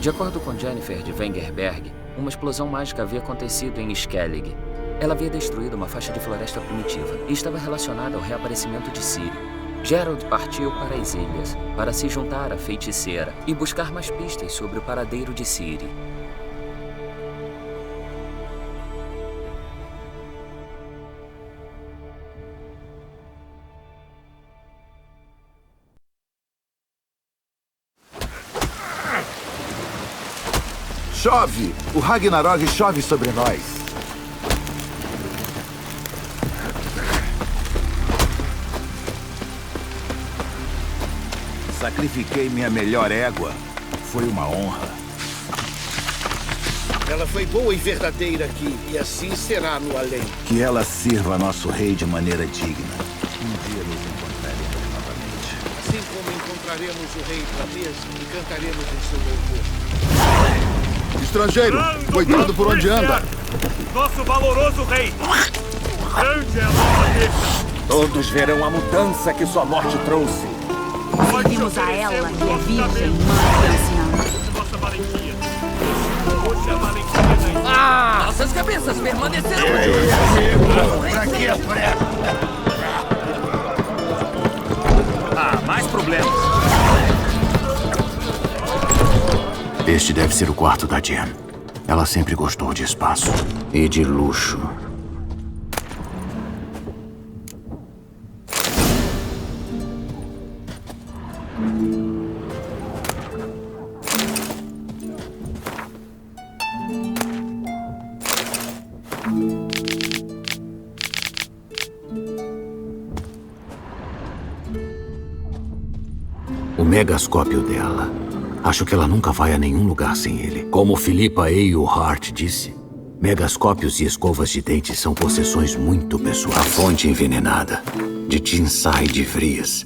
De acordo com Jennifer de Wengerberg, uma explosão mágica havia acontecido em Skellig. Ela havia destruído uma faixa de floresta primitiva e estava relacionada ao reaparecimento de Ciri. Gerald partiu para as ilhas para se juntar à feiticeira e buscar mais pistas sobre o paradeiro de Ciri. Chove! O Ragnarok chove sobre nós. Sacrifiquei minha melhor égua. Foi uma honra. Ela foi boa e verdadeira aqui, e assim será no além. Que ela sirva a nosso rei de maneira digna. Um dia nos encontraremos novamente. Assim como encontraremos o rei pra mesa e cantaremos em seu louvor. Estrangeiro, cuidado por onde anda. Nosso valoroso rei! Grande é a nossa besta! Todos verão a mudança que sua morte trouxe. Seguimos a ela, que é virgem, mãe anciã. Nossa valentia! Hoje a valentia da... Nossas cabeças permanecerão. Pra que a pressa? Mais problemas. Este deve ser o quarto da Jen. Ela sempre gostou de espaço e de luxo. O megascópio dela. Acho que ela nunca vai a nenhum lugar sem ele. Como Philippa Eilhart disse, megascópios e escovas de dentes são possessões muito pessoais. A fonte envenenada, de Tinsai de Vries.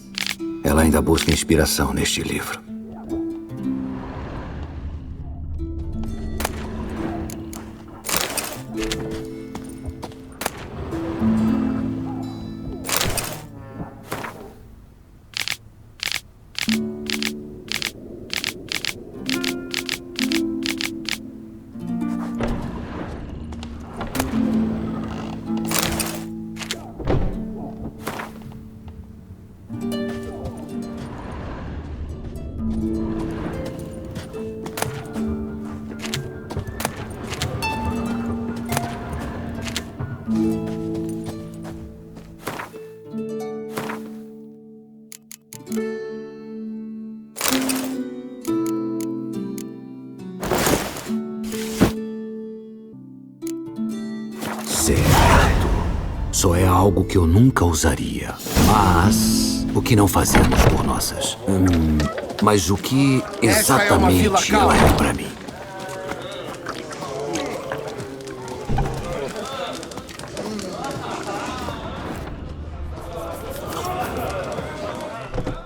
Ela ainda busca inspiração neste livro. Só é algo que eu nunca usaria. Mas o que não fazemos por nossas? Mas o que exatamente ela é pra mim?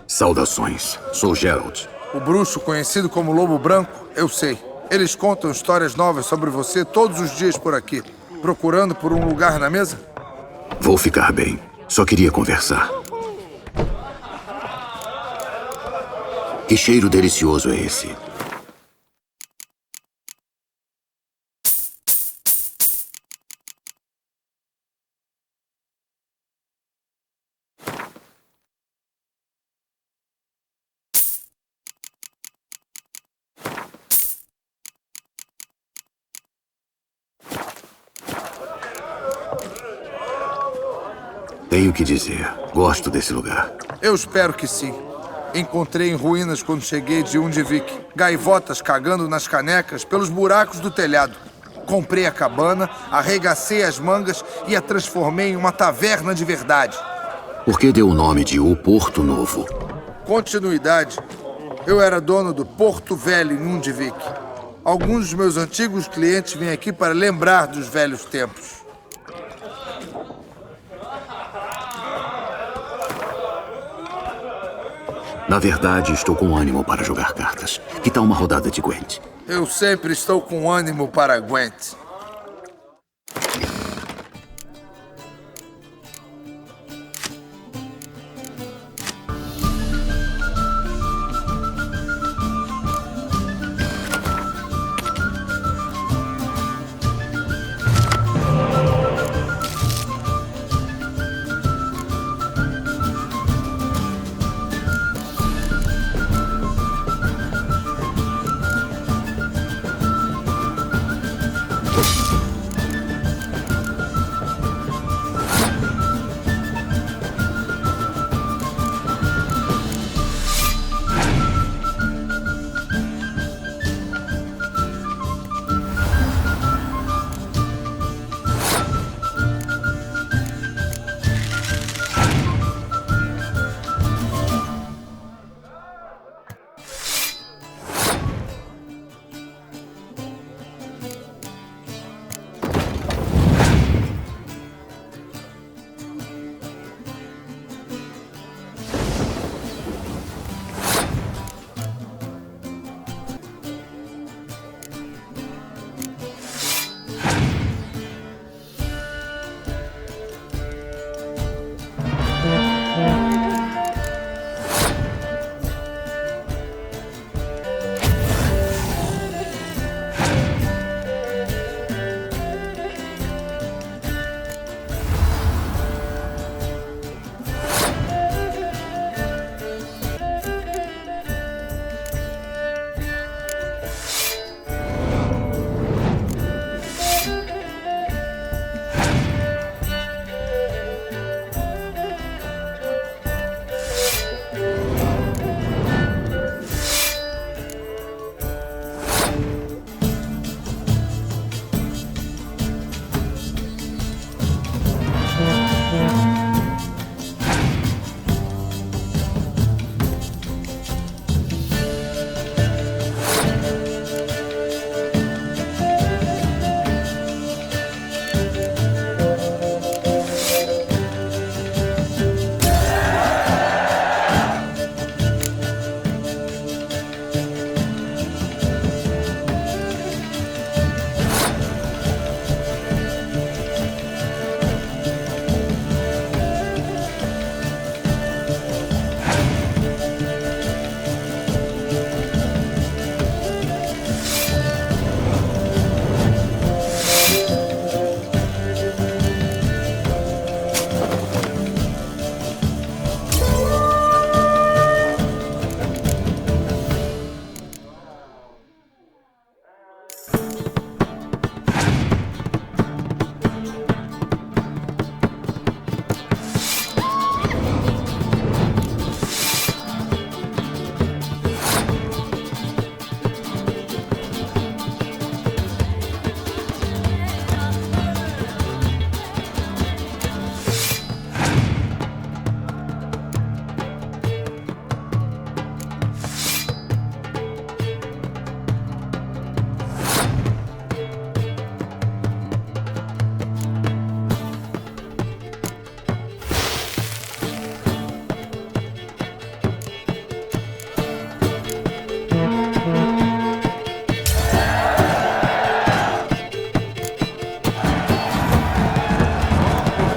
Saudações. Sou Gerald. O bruxo, conhecido como Lobo Branco, eu sei. Eles contam histórias novas sobre você todos os dias por aqui. Procurando por um lugar na mesa? Vou ficar bem. Só queria conversar. Que cheiro delicioso é esse? Tenho que dizer, gosto desse lugar. Eu espero que sim. Encontrei em ruínas quando cheguei de Undvik. Gaivotas cagando nas canecas pelos buracos do telhado. Comprei a cabana, arregacei as mangas e a transformei em uma taverna de verdade. Por que deu o nome de O Porto Novo? Continuidade. Eu era dono do Porto Velho em Undvik. Alguns dos meus antigos clientes vêm aqui para lembrar dos velhos tempos. Na verdade, estou com ânimo para jogar cartas. Que tal uma rodada de Gwent? Eu sempre estou com ânimo para Gwent.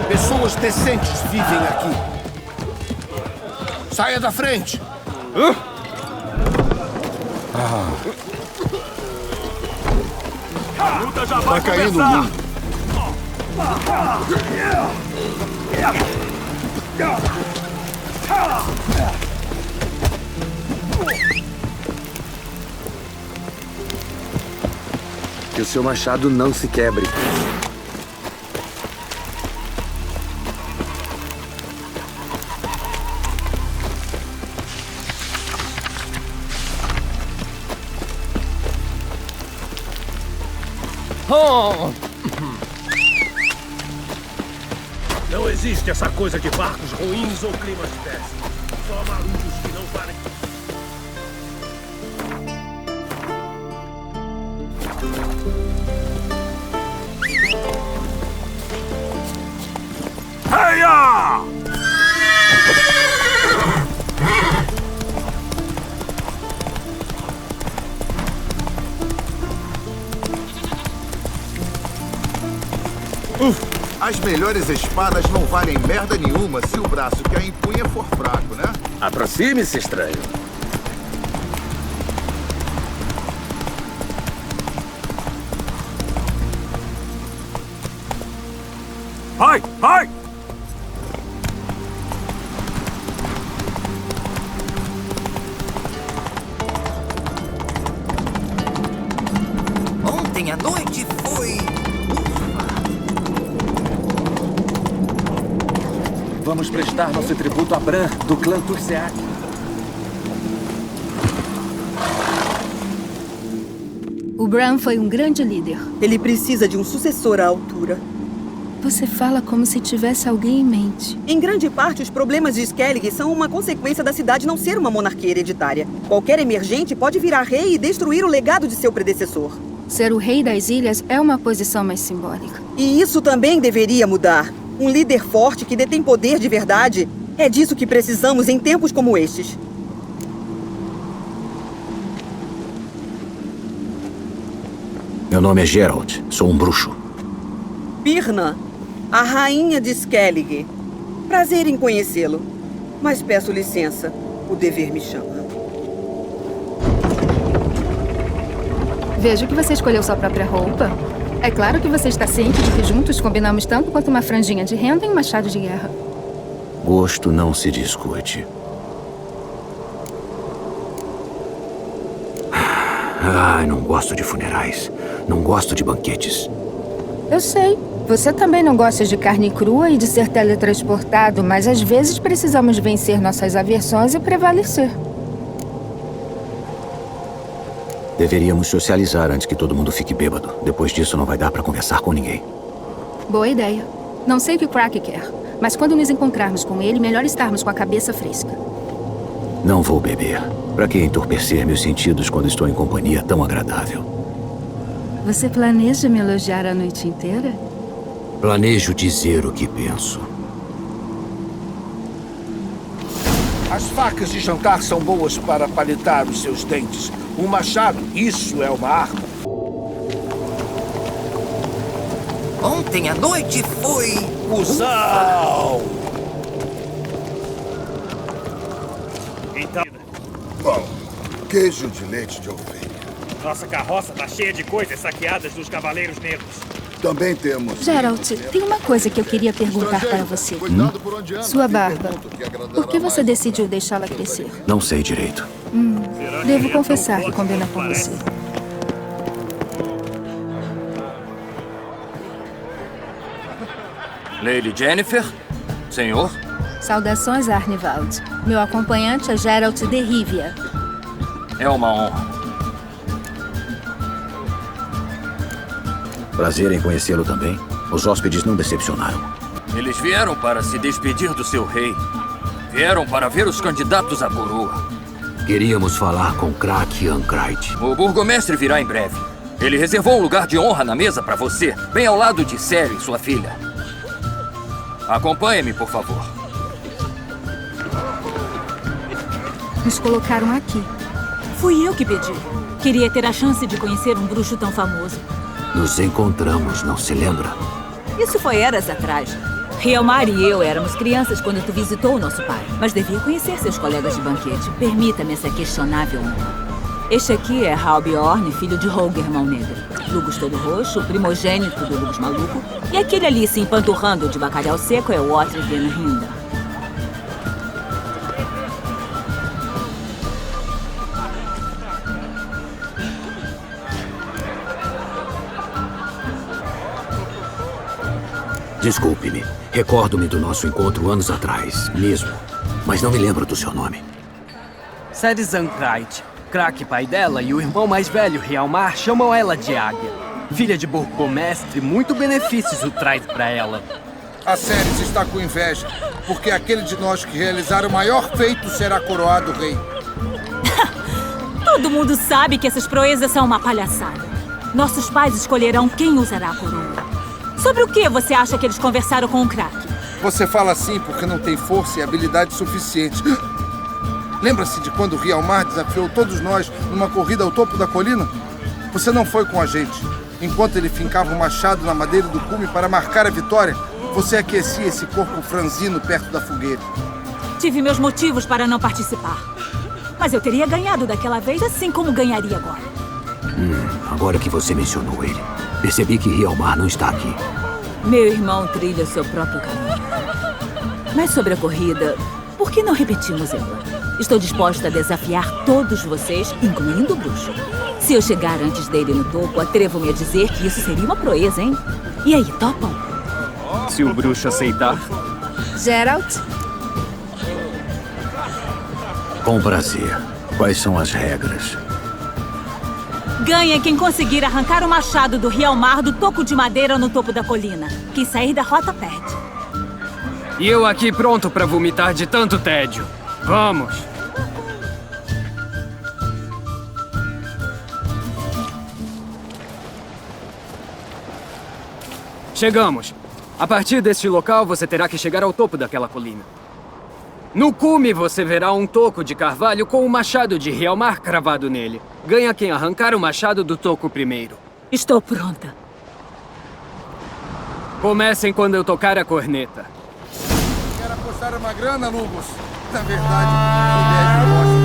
Pessoas decentes vivem aqui. Saia da frente! A luta já vai Tá caindo começar! muito. Que o seu machado não se quebre. Não existe essa coisa de barcos ruins ou climas péssimos. Só marujos que não valem. Heia! As melhores espadas não valem merda nenhuma se o braço que a empunha for fraco, né? Aproxime-se, estranho. Vai! Vai! Ontem à noite foi... Vamos prestar nosso tributo a Bran, do clã Turceac. O Bran foi um grande líder. Ele precisa de um sucessor à altura. Você fala como se tivesse alguém em mente. Em grande parte, os problemas de Skellig são uma consequência da cidade não ser uma monarquia hereditária. Qualquer emergente pode virar rei e destruir o legado de seu predecessor. Ser o rei das ilhas é uma posição mais simbólica. E isso também deveria mudar. Um líder forte que detém poder de verdade. É disso que precisamos em tempos como estes. Meu nome é Geralt. Sou um bruxo. Birna, a rainha de Skellig. Prazer em conhecê-lo. Mas peço licença. O dever me chama. Vejo que você escolheu sua própria roupa. É claro que você está ciente de que juntos combinamos tanto quanto uma franjinha de renda e um machado de guerra. Gosto não se discute. Ai, não gosto de funerais. Não gosto de banquetes. Eu sei. Você também não gosta de carne crua e de ser teletransportado, mas às vezes precisamos vencer nossas aversões e prevalecer. Deveríamos socializar antes que todo mundo fique bêbado. Depois disso, não vai dar pra conversar com ninguém. Boa ideia. Não sei o que o Crack quer, mas quando nos encontrarmos com ele, melhor estarmos com a cabeça fresca. Não vou beber. Pra que entorpecer meus sentidos quando estou em companhia tão agradável? Você planeja me elogiar a noite inteira? Planejo dizer o que penso. As facas de jantar são boas para palitar os seus dentes. Um machado, isso é uma arma. Ontem à noite foi... Cusão! Então... Bom, queijo de leite de ovelha. Nossa carroça tá cheia de coisas saqueadas dos Cavaleiros Negros. Também temos... Geralt, tem uma coisa que eu queria perguntar para você. Sua barba. Por que você decidiu deixá-la crescer? Não sei direito. Devo confessar que combina com você. Lady Yennefer? Senhor? Saudações, Arnivald. Meu acompanhante é Geralt de Rivia. É uma honra. Prazer em conhecê-lo também. Os hóspedes não decepcionaram. Eles vieram para se despedir do seu rei. Vieram para ver os candidatos à coroa. Queríamos falar com Crack Ancrait. O burgomestre virá em breve. Ele reservou um lugar de honra na mesa para você, bem ao lado de Ciri, sua filha. Acompanhe-me, por favor. Nos colocaram aqui. Fui eu que pedi. Queria ter a chance de conhecer um bruxo tão famoso. Nos encontramos, não se lembra? Isso foi eras atrás. Rielmar e eu éramos crianças quando tu visitou o nosso pai. Mas devia conhecer seus colegas de banquete. Permita-me essa questionável honra. Este aqui é Halbjorn, filho de Holger Mão Negra. Lugus Todo Roxo, primogênito do Lugus Maluco. E aquele ali se empanturrando de bacalhau seco é o Otri Den Rinda. Desculpe-me. Recordo-me do nosso encontro anos atrás, mesmo. Mas não me lembro do seu nome. Ciri Ancrait. Crack, pai dela, e o irmão mais velho, Rielmar, chamam ela de Águia. Filha de burgomestre, muito benefícios o traz pra ela. A Céres está com inveja, porque aquele de nós que realizar o maior feito será coroado rei. Todo mundo sabe que essas proezas são uma palhaçada. Nossos pais escolherão quem usará a coroa. Sobre o que você acha que eles conversaram com o Crack? Você fala assim porque não tem força e habilidade suficiente. Lembra-se de quando Rielmar desafiou todos nós numa corrida ao topo da colina? Você não foi com a gente. Enquanto ele fincava o machado na madeira do cume para marcar a vitória, você aquecia esse corpo franzino perto da fogueira. Tive meus motivos para não participar. Mas eu teria ganhado daquela vez, assim como ganharia agora. Agora que você mencionou ele, percebi que Rielmar não está aqui. Meu irmão trilha seu próprio caminho. Mas sobre a corrida, por que não repetimos ela? Estou disposta a desafiar todos vocês, incluindo o bruxo. Se eu chegar antes dele no topo, atrevo-me a dizer que isso seria uma proeza, hein? E aí, topam? Se o bruxo aceitar. Geralt? Com prazer. Quais são as regras? Ganha quem conseguir arrancar o machado do Hjalmar do toco de madeira no topo da colina. Quem sair da rota perde. E eu aqui pronto pra vomitar de tanto tédio. Vamos! Chegamos. A partir deste local, você terá que chegar ao topo daquela colina. No cume, você verá um toco de carvalho com o machado de Hjalmar cravado nele. Ganha quem arrancar o machado do toco primeiro. Estou pronta. Comecem quando eu tocar a corneta. Quer apostar uma grana, Lugos? Na verdade, ideia de bosta.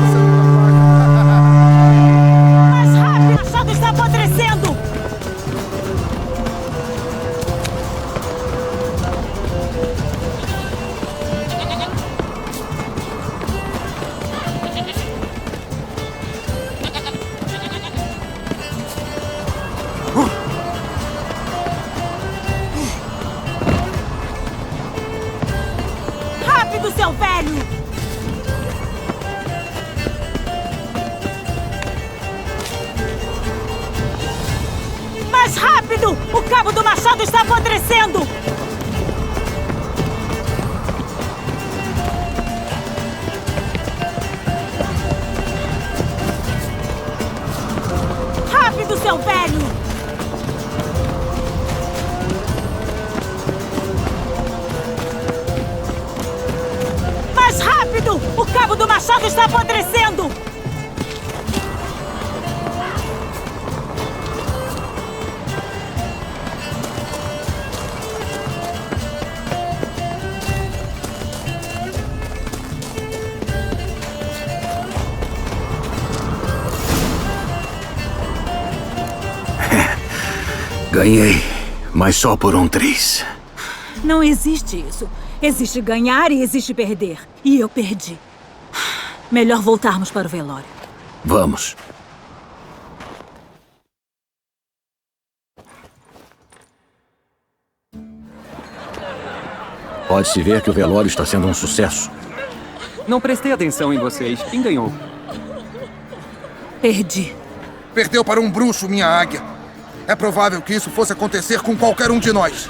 Você nunca paga. Mais rápido! O machado está apodrecendo! Rápido, seu velho! Mais rápido! O cabo do machado está apodrecendo! Rápido, seu velho! Mais rápido! O cabo do machado está apodrecendo! Ganhei, mas só por um triz. Não existe isso. Existe ganhar e existe perder. E eu perdi. Melhor voltarmos para o velório. Vamos. Pode-se ver que o velório está sendo um sucesso. Não prestei atenção em vocês. Quem ganhou? Perdi. Perdeu para um bruxo, minha águia. É provável que isso fosse acontecer com qualquer um de nós.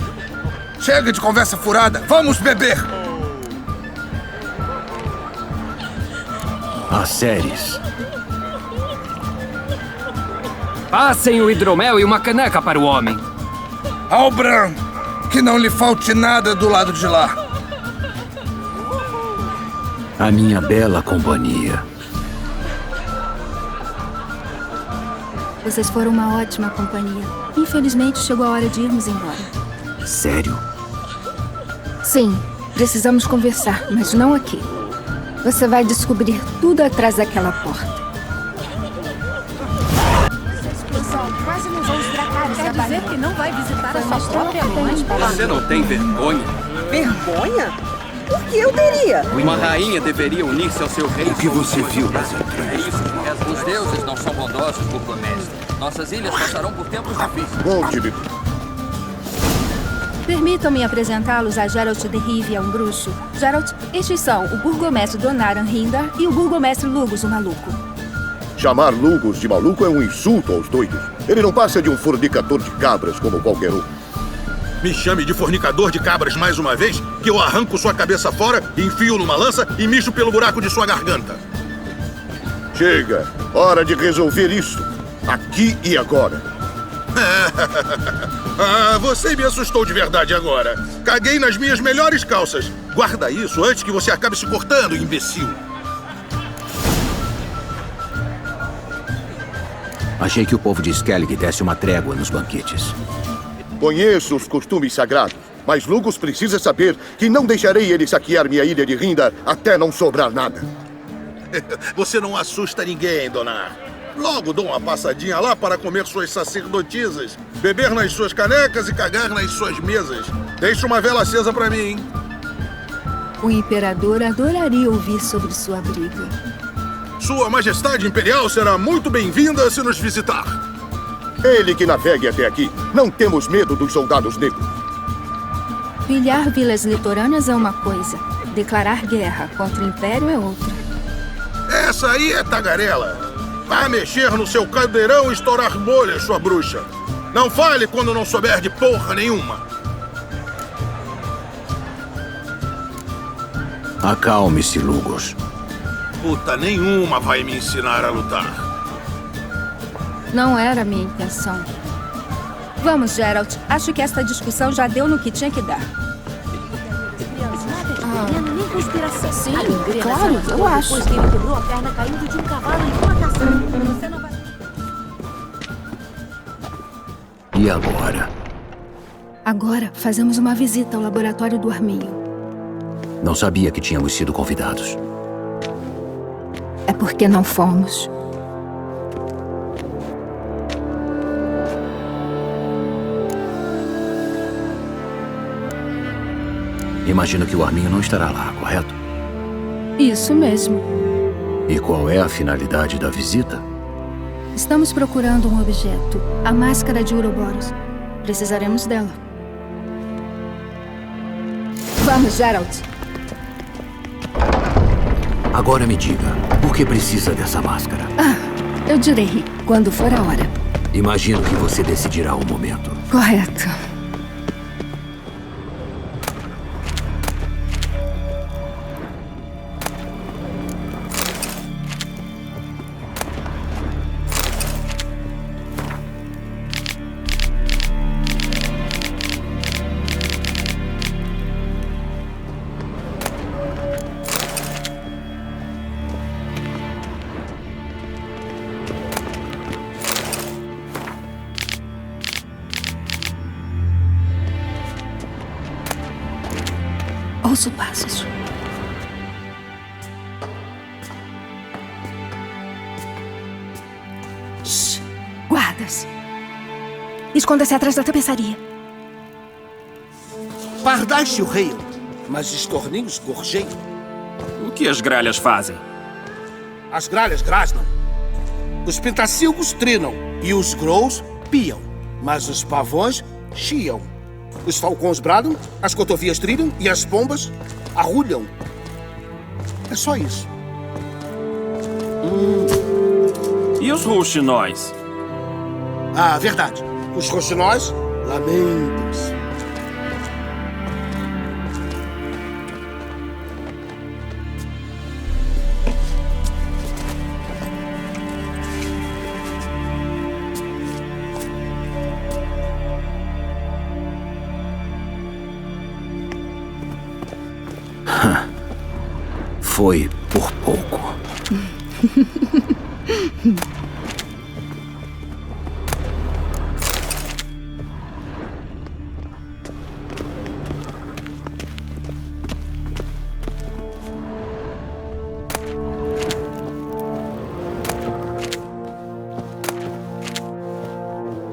Chega de conversa furada. Vamos beber! Aceres. Passem o hidromel e uma caneca para o homem. Albran, que não lhe falte nada do lado de lá. A minha bela companhia. Vocês foram uma ótima companhia. Infelizmente, chegou a hora de irmos embora. Sério? Sim, precisamos conversar, mas não aqui. Você vai descobrir tudo atrás daquela porta. Quase nos olhos dracarys. Quer dizer que não vai visitar a sua própria mãe? Você não tem vergonha? Vergonha? Por que eu teria? Uma rainha deveria unir-se ao seu rei. O que você viu nas entranhas? É isso que reza. Os deuses não são bondosos, burgomestre. Nossas ilhas passarão por tempos difíceis. Conte-me. Permitam-me apresentá-los a Geralt de Rivia, um bruxo. Geralt, estes são o burgomestre Donaran Hindar e o burgomestre Lugos, o maluco. Chamar Lugos de maluco é um insulto aos doidos. Ele não passa de um fornicador de cabras como qualquer um. Me chame de fornicador de cabras mais uma vez, que eu arranco sua cabeça fora, enfio numa lança e mijo pelo buraco de sua garganta. Chega. Hora de resolver isso. Aqui e agora. Você me assustou de verdade agora. Caguei nas minhas melhores calças. Guarda isso antes que você acabe se cortando, imbecil. Achei que o povo de Skellig desse uma trégua nos banquetes. Conheço os costumes sagrados, mas Lugos precisa saber que não deixarei ele saquear minha ilha de Hindar até não sobrar nada. Você não assusta ninguém, Donar. Logo dou uma passadinha lá para comer suas sacerdotisas, beber nas suas canecas e cagar nas suas mesas. Deixa uma vela acesa para mim, hein? O imperador adoraria ouvir sobre sua briga. Sua Majestade Imperial será muito bem-vinda se nos visitar. Ele que navegue até aqui. Não temos medo dos soldados negros. Pilhar vilas litorâneas é uma coisa. Declarar guerra contra o Império é outra. Essa aí é tagarela. Vá mexer no seu caldeirão e estourar bolhas, sua bruxa. Não fale quando não souber de porra nenhuma. Acalme-se, Lugos. Puta nenhuma vai me ensinar a lutar. Não era a minha intenção. Vamos, Geralt. Acho que essa discussão já deu no que tinha que dar. Nem conspiração. Sim, claro, eu acho. Depois que ele quebrou a perna caindo de um cavalo em plantação. Você não vai... E agora? Agora, fazemos uma visita ao laboratório do Arminho. Não sabia que tínhamos sido convidados. É porque não fomos. Imagino que o Arminho não estará lá, correto? Isso mesmo. E qual é a finalidade da visita? Estamos procurando um objeto. A máscara de Ouroboros. Precisaremos dela. Vamos, Geralt. Agora me diga, por que precisa dessa máscara? Eu direi, quando for a hora. Imagino que você decidirá o momento. Correto. Ouço passos. Shhh. Guardas. Esconda-se atrás da tapeçaria. Pardais o rei, mas os torninhos gorjeiam. O que as gralhas fazem? As gralhas grasnam. Os pentacilgos trinam e os grous piam. Mas os pavões chiam. Os falcões bradam, as cotovias trilham e as pombas arrulham. É só isso. E os rouxinóis? Ah, verdade. Os rouxinóis lamentam-se. Foi por pouco.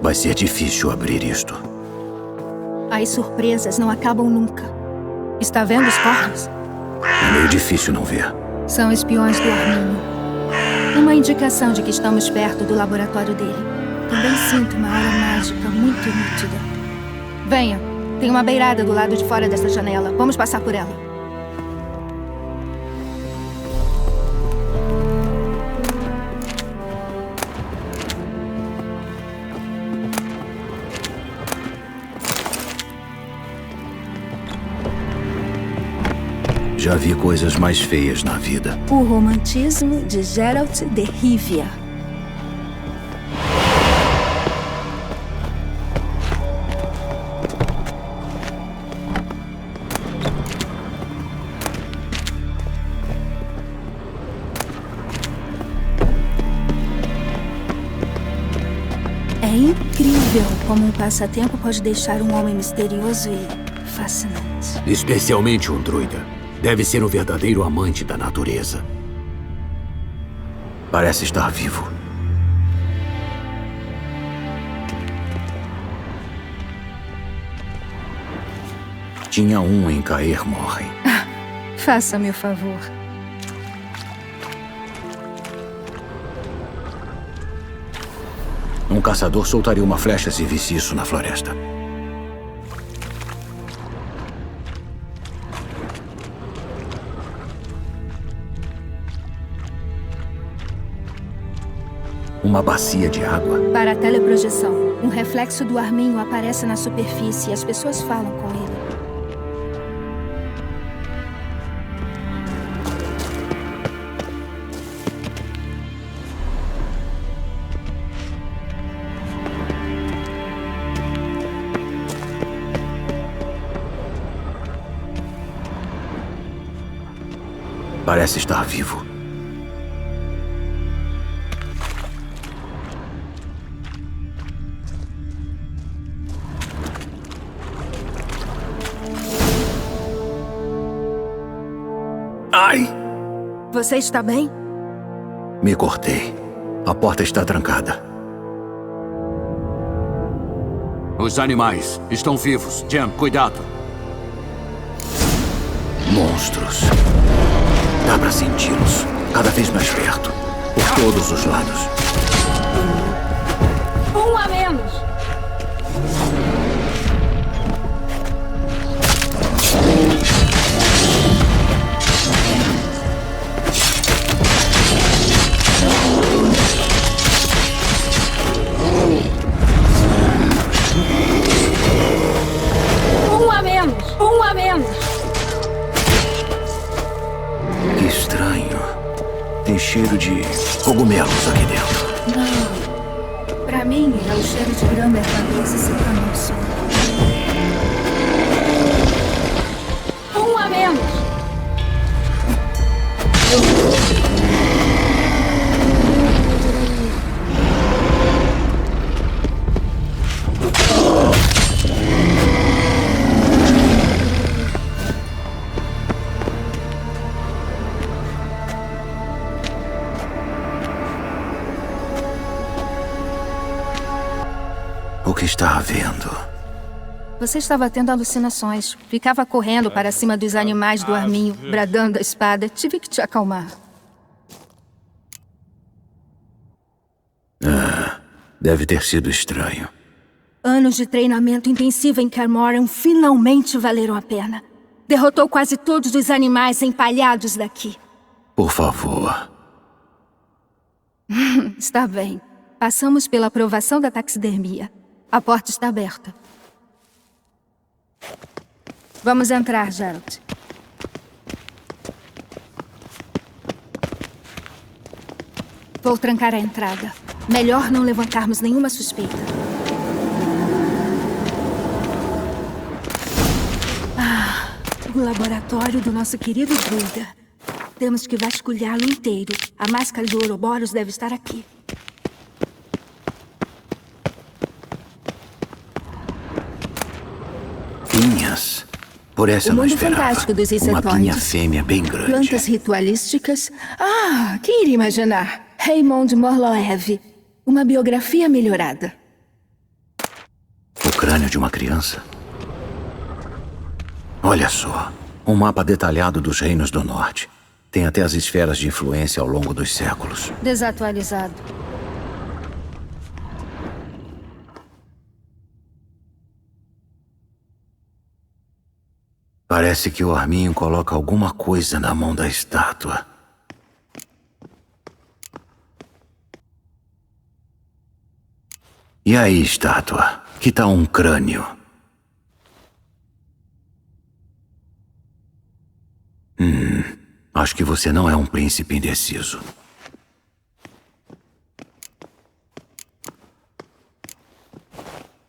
Vai ser difícil abrir isto. As surpresas não acabam nunca. Está vendo os cornos? É meio difícil não ver. São espiões do Arminho. Uma indicação de que estamos perto do laboratório dele. Também sinto uma aura mágica muito nítida. Venha. Tem uma beirada do lado de fora dessa janela. Vamos passar por ela. Já vi coisas mais feias na vida. O romantismo de Geralt de Rivia. É incrível como um passatempo pode deixar um homem misterioso e fascinante. Especialmente um druida. Deve ser um verdadeiro amante da natureza. Parece estar vivo. Tinha um em Caer Morhen. Faça-me o favor. Um caçador soltaria uma flecha se visse isso na floresta. Uma bacia de água. Para a teleprojeção, um reflexo do arminho aparece na superfície e as pessoas falam com ele. Parece estar vivo. Ai! Você está bem? Me cortei. A porta está trancada. Os animais estão vivos. Jem, cuidado. Monstros. Dá pra senti-los. Cada vez mais perto. Por todos os lados. Um a menos. Um a menos. Um a menos. Que estranho. Tem cheiro de cogumelos aqui dentro. Não. Pra mim, é o cheiro de grama ervadeza secando o sol. Um a menos. O que está havendo? Você estava tendo alucinações. Ficava correndo para cima dos animais do arminho, bradando a espada. Tive que te acalmar. Deve ter sido estranho. Anos de treinamento intensivo em Kaer Morhen finalmente valeram a pena. Derrotou quase todos os animais empalhados daqui. Por favor. Está bem. Passamos pela aprovação da taxidermia. A porta está aberta. Vamos entrar, Geralt. Vou trancar a entrada. Melhor não levantarmos nenhuma suspeita. O laboratório do nosso querido druida. Temos que vasculhá-lo inteiro. A máscara do Ouroboros deve estar aqui. Pinhas. Por essa O eu não mundo esperava. fantástico dos Uma insetóides. pinha fêmea bem grande. Plantas ritualísticas. Quem iria imaginar? Raymond Morloev. Uma biografia melhorada. O crânio de uma criança. Olha só. Um mapa detalhado dos reinos do norte. Tem até as esferas de influência ao longo dos séculos. Desatualizado. Parece que o arminho coloca alguma coisa na mão da estátua. E aí, estátua? Que tal um crânio? Acho que você não é um príncipe indeciso.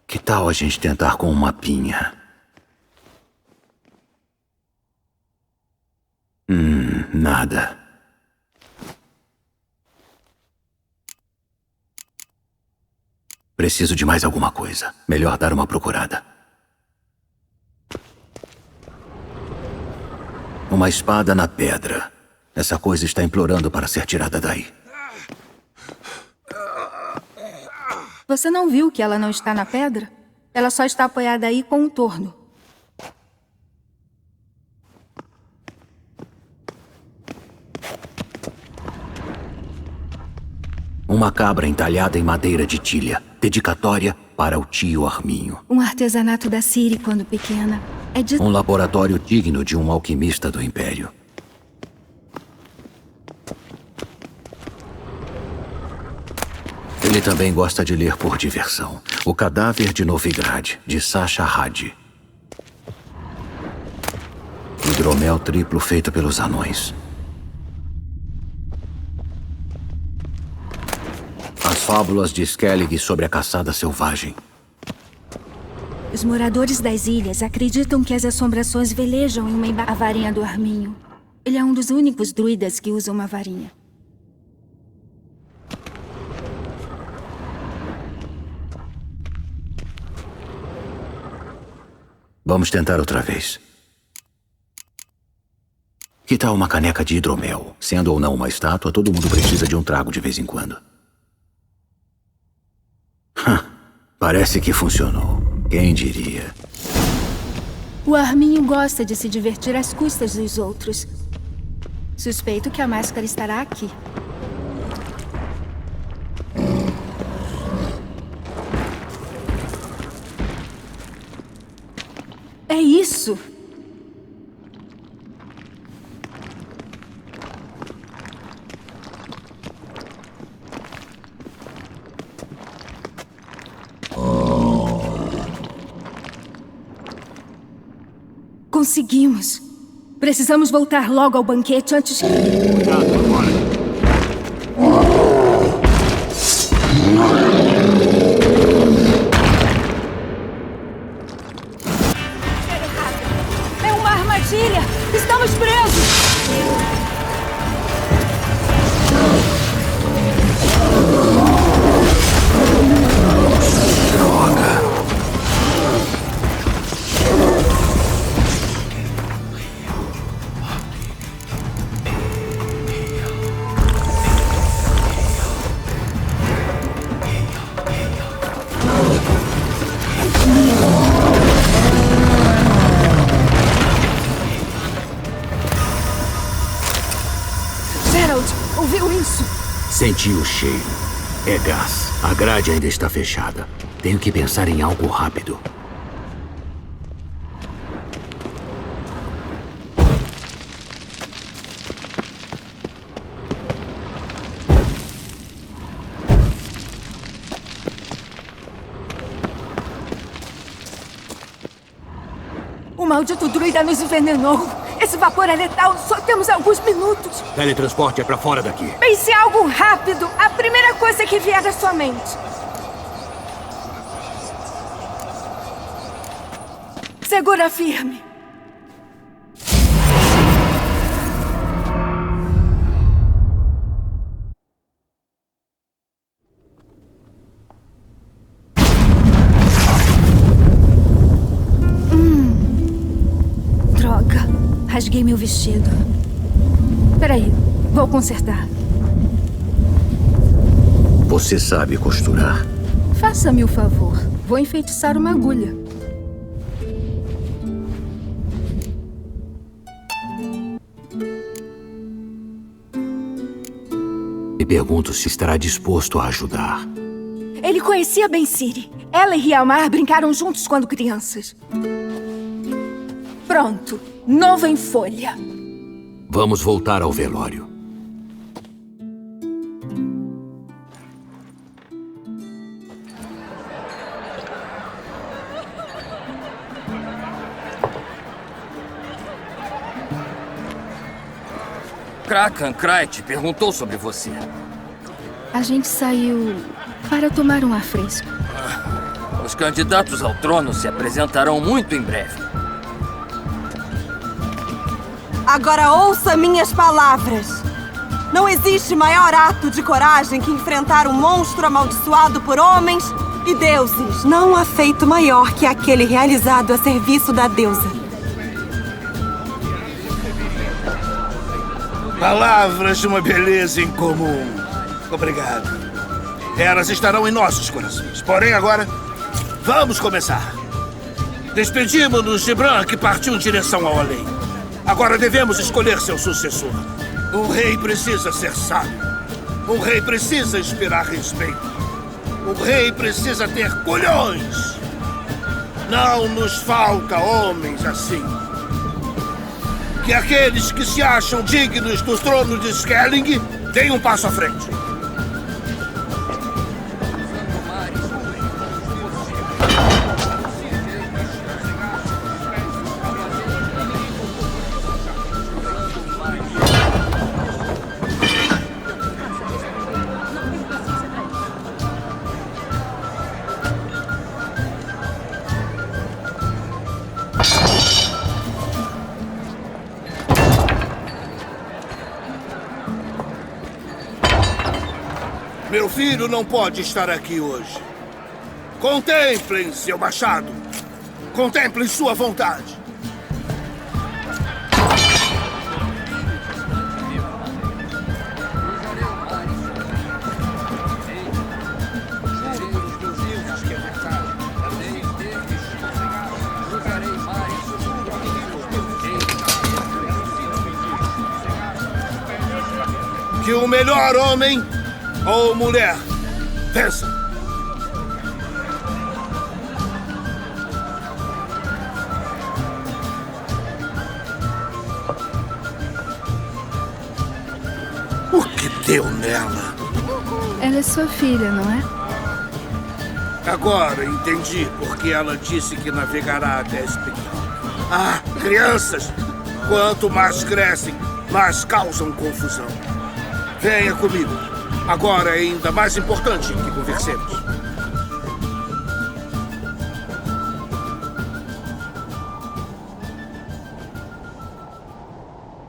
Que tal a gente tentar com uma pinha? Nada. Preciso de mais alguma coisa. Melhor dar uma procurada. Uma espada na pedra. Essa coisa está implorando para ser tirada daí. Você não viu que ela não está na pedra? Ela só está apoiada aí com um torno. Uma cabra entalhada em madeira de tilha. Dedicatória para o tio Arminho. Um artesanato da Ciri quando pequena. É de... Um laboratório digno de um alquimista do Império. Ele também gosta de ler por diversão. O Cadáver de Novigrad, de Sasha Hadi. Hidromel triplo feito pelos anões. As fábulas de Skellig sobre a caçada selvagem. Os moradores das ilhas acreditam que as assombrações velejam em a varinha do Arminho. Ele é um dos únicos druidas que usa uma varinha. Vamos tentar outra vez. Que tal uma caneca de hidromel? Sendo ou não uma estátua, todo mundo precisa de um trago de vez em quando. Parece que funcionou. Quem diria? O Arminho gosta de se divertir às custas dos outros. Suspeito que a máscara estará aqui. É isso! Conseguimos! Precisamos voltar logo ao banquete antes que... Cuidado, agora! É uma armadilha! Estamos presos! Droga! Ouviu isso? Senti o cheiro. É gás. A grade ainda está fechada. Tenho que pensar em algo rápido. O maldito druida nos envenenou. Esse vapor é letal. Só temos alguns minutos. Teletransporte é pra fora daqui. Pense em algo rápido. A primeira coisa que vier à sua mente. Segura firme. Droga. Rasguei meu vestido. Peraí, vou consertar. Você sabe costurar? Faça-me o favor. Vou enfeitiçar uma agulha. Me pergunto se estará disposto a ajudar. Ele conhecia bem Ciri. Ela e Hjalmar brincaram juntos quando crianças. Pronto. Novo em folha. Vamos voltar ao velório. Krakan Kreit perguntou sobre você. A gente saiu para tomar um ar fresco. Os candidatos ao trono se apresentarão muito em breve. Agora ouça minhas palavras. Não existe maior ato de coragem que enfrentar um monstro amaldiçoado por homens e deuses. Não há feito maior que aquele realizado a serviço da deusa. Palavras de uma beleza incomum. Obrigado. Elas estarão em nossos corações. Porém, agora, vamos começar. Despedimos-nos de Bran, que partiu em direção ao além. Agora devemos escolher seu sucessor. O rei precisa ser sábio. Um rei precisa inspirar respeito. Um rei precisa ter culhões. Não nos falta homens assim. Que aqueles que se acham dignos do trono de Skellig deem um passo à frente. Meu filho não pode estar aqui hoje. Contemplem seu machado. Contemplem sua vontade. Que o melhor homem ou mulher vença. O que deu nela? Ela é sua filha, não é? Agora entendi por que ela disse que navegará até Springfield. Ah, crianças! Quanto mais crescem, mais causam confusão. Venha comigo. Agora é ainda mais importante que conversemos.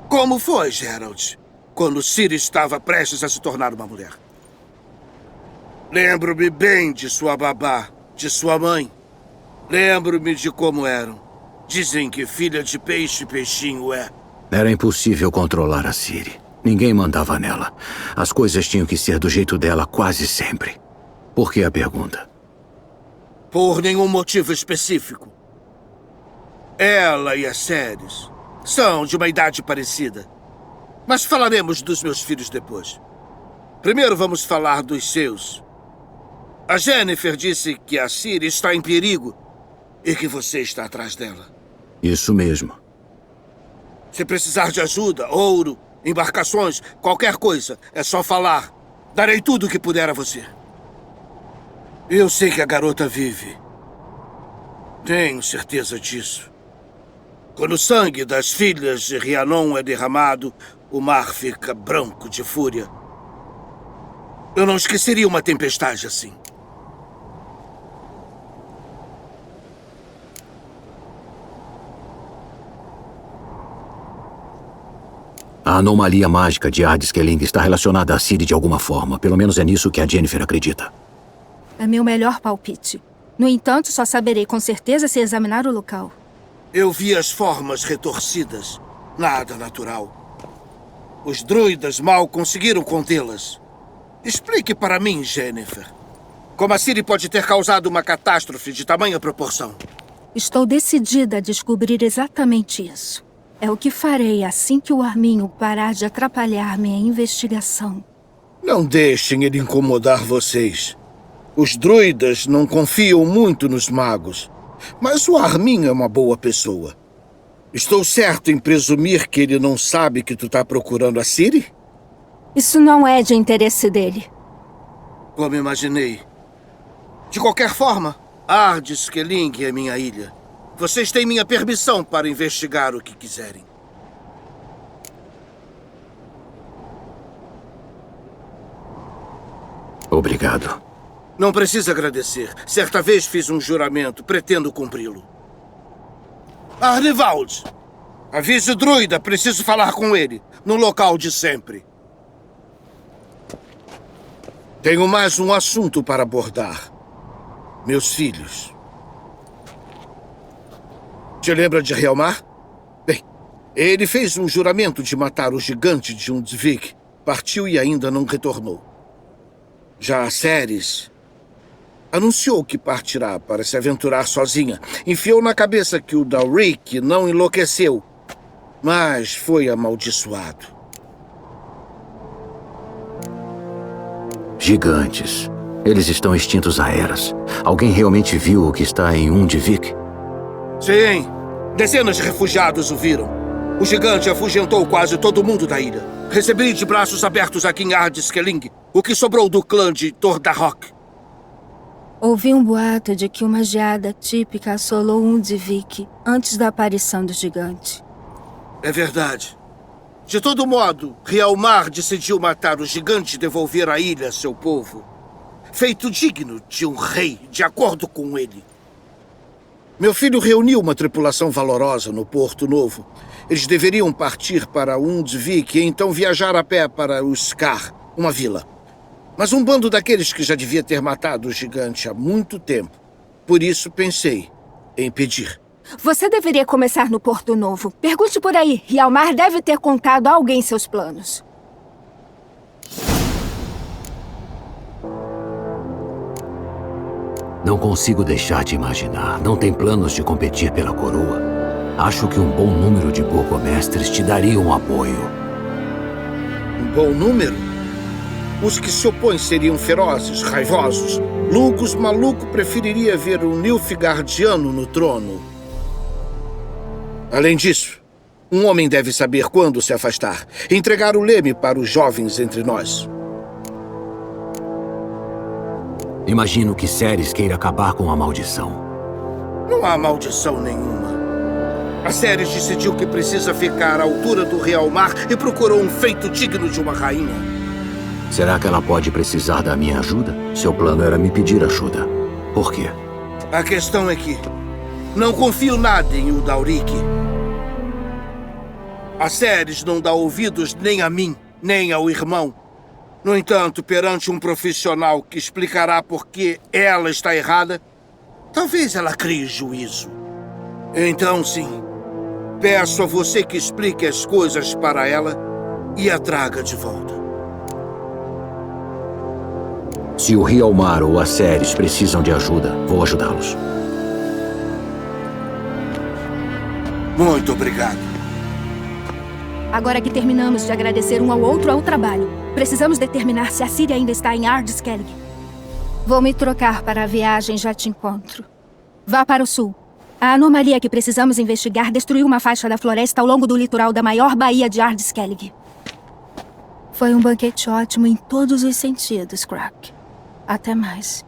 Como foi, Geralt, quando Ciri estava prestes a se tornar uma mulher? Lembro-me bem de sua babá, de sua mãe. Lembro-me de como eram. Dizem que filha de peixe, peixinho é. Era impossível controlar a Ciri. Ninguém mandava nela. As coisas tinham que ser do jeito dela quase sempre. Por que a pergunta? Por nenhum motivo específico. Ela e a Ceres são de uma idade parecida. Mas falaremos dos meus filhos depois. Primeiro vamos falar dos seus. A Yennefer disse que a Ciri está em perigo e que você está atrás dela. Isso mesmo. Se precisar de ajuda, ouro, embarcações, qualquer coisa, é só falar. Darei tudo o que puder a você. Eu sei que a garota vive. Tenho certeza disso. Quando o sangue das filhas de Rhiannon é derramado, o mar fica branco de fúria. Eu não esqueceria uma tempestade assim. A anomalia mágica de Ardskelling está relacionada a Ciri de alguma forma. Pelo menos é nisso que a Yennefer acredita. É meu melhor palpite. No entanto, só saberei com certeza se examinar o local. Eu vi as formas retorcidas. Nada natural. Os druidas mal conseguiram contê-las. Explique para mim, Yennefer. Como a Ciri pode ter causado uma catástrofe de tamanha proporção? Estou decidida a descobrir exatamente isso. É o que farei assim que o Arminho parar de atrapalhar minha investigação. Não deixem ele incomodar vocês. Os druidas não confiam muito nos magos. Mas o Arminho é uma boa pessoa. Estou certo em presumir que ele não sabe que tu está procurando a Ciri? Isso não é de interesse dele. Como imaginei. De qualquer forma, Ardskelling é minha ilha. Vocês têm minha permissão para investigar o que quiserem. Obrigado. Não precisa agradecer. Certa vez fiz um juramento. Pretendo cumpri-lo. Arnivald! Avise o druida. Preciso falar com ele. No local de sempre. Tenho mais um assunto para abordar. Meus filhos. Te lembra de Hjalmar? Bem, ele fez um juramento de matar o gigante de Undvik. Partiu e ainda não retornou. Já a Ceres anunciou que partirá para se aventurar sozinha. Enfiou na cabeça que o Dalric não enlouqueceu, mas foi amaldiçoado. Gigantes. Eles estão extintos há eras. Alguém realmente viu o que está em Undvik? Sim. Dezenas de refugiados o viram. O gigante afugentou quase todo mundo da ilha. Recebi de braços abertos aqui em Ardskelling o que sobrou do clã de Tordarrock. Ouvi um boato de que uma geada típica assolou Undvik antes da aparição do gigante. É verdade. De todo modo, Hjalmar decidiu matar o gigante e devolver a ilha a seu povo. Feito digno de um rei, de acordo com ele. Meu filho reuniu uma tripulação valorosa no Porto Novo. Eles deveriam partir para Undvik e então viajar a pé para Uskar, uma vila. Mas um bando daqueles que já devia ter matado o gigante há muito tempo. Por isso pensei em impedir. Você deveria começar no Porto Novo. Pergunte por aí. Hjalmar deve ter contado a alguém seus planos. Não consigo deixar de imaginar. Não tem planos de competir pela coroa? Acho que um bom número de burgomestres te dariam apoio. Um bom número? Os que se opõem seriam ferozes, raivosos. Lugos maluco preferiria ver o Nilfgaardiano no trono. Além disso, um homem deve saber quando se afastar. Entregar o leme para os jovens entre nós. Imagino que Ceres queira acabar com a maldição. Não há maldição nenhuma. A Ceres decidiu que precisa ficar à altura do Hjalmar e procurou um feito digno de uma rainha. Será que ela pode precisar da minha ajuda? Seu plano era me pedir ajuda. Por quê? A questão é que não confio nada em Udalrik. A Ceres não dá ouvidos nem a mim, nem ao irmão. No entanto, perante um profissional que explicará por que ela está errada, talvez ela crie juízo. Então, sim, peço a você que explique as coisas para ela e a traga de volta. Se o Hjalmar ou a Ceres precisam de ajuda, vou ajudá-los. Muito obrigado. Agora que terminamos de agradecer um ao outro ao trabalho, precisamos determinar se a Ciri ainda está em Ardskellig. Vou me trocar para a viagem, já te encontro. Vá para o sul. A anomalia que precisamos investigar destruiu uma faixa da floresta ao longo do litoral da maior baía de Ardskellig. Foi um banquete ótimo em todos os sentidos, Crack. Até mais.